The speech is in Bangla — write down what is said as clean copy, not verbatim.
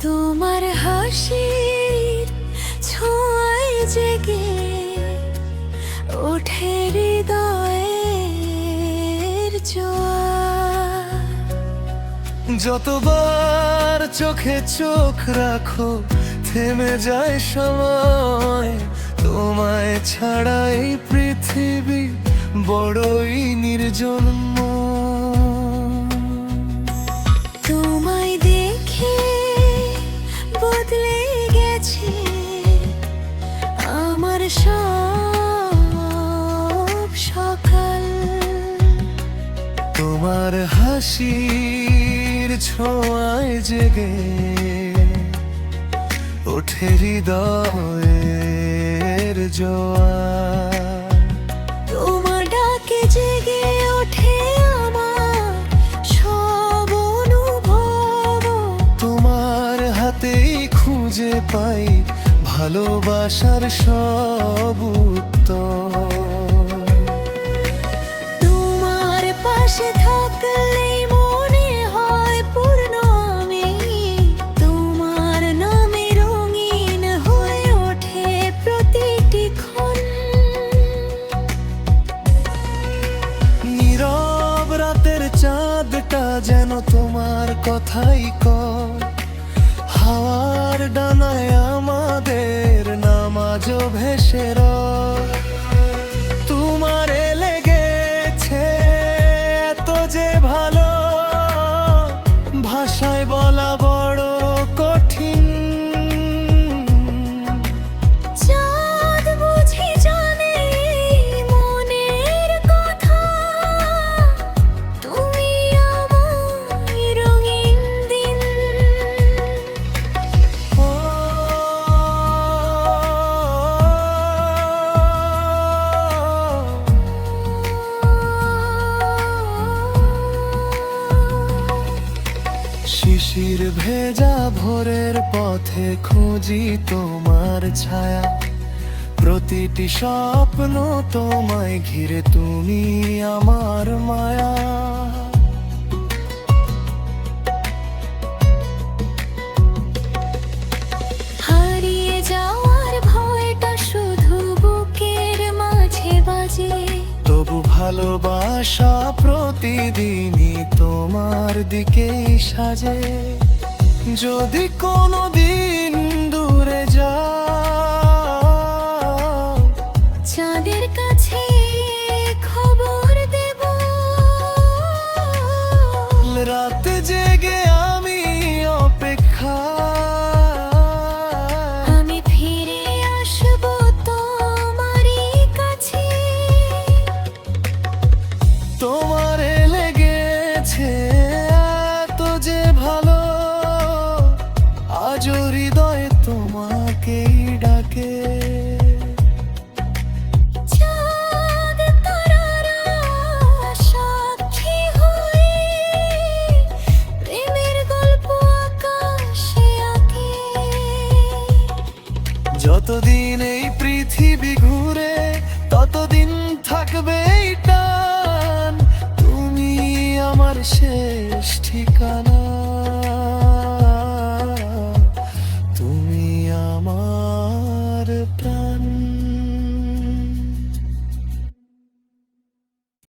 তোমার হাসির ছোঁয়ায় জেগে ওঠে হৃদয়ের জোয়ার। যতবার চোখে চোখ রাখো থেমে যায় সময়, তোমায় ছাড়া এই পৃথিবী বড়ই নির্জন। তোমায় দেখে বদলে গেছে আমার সব সকাল। তোমার হাসির ছোঁয়ায় জেগে ওঠে হৃদয়ের জোয়ার। তোমার ডাকে জেগে ওঠে আমার সব অনুভব। তোমার হাতেই খুঁজে পাই ভালোবাসার সব উত্তর। তোমার পাশে থাকলেই মনে হয় পূর্ণ আমি। তোমার নামে রঙিন হয়ে ওঠে প্রতিটি ক্ষণ। নীরব রাতের চাঁদটা যেন তোমার কথাই কয়, হাওয়ার ডানায় আমাদের নামাজও ভেসে রয়। তোমারে লেগেছে এত যে ভালো, ভাষায় বলা বড় কঠিন। চাঁদ বুঝি জানে মনের কথা, তুমি আমার রঙিন দিন। ও শিশির ভেজা ভোরের পথে খুঁজি তোমার ছায়া, প্রতিটি স্বপ্ন তোমায় ঘিরে, তুমি আমার মায়া। হারিয়ে যাওয়ার ভয়টা শুধু বুকের মাঝে বাজে। তবু ভালোবাসা প্রতিদিনই তোমার দিকেই সাজে। যদি কোনো দিন দূরে যাও, চাঁদের কাছে খবর দেব। রাত জেগে আমি অপেক্ষা, আমি ফিরে আসব তোমারই কাছে। তোমারে লেগেছে এত যে ভালো, আজ হৃদয় তোমাকেই ডাকে। চাঁদ তারারা সাক্ষী হয়ে প্রেমের গল্প আকাশে আঁকে। যতদিন এই পৃথিবী ঘুরে ততদিন থাকবে এই টান, তুমি আমার শেষ ঠিকানা।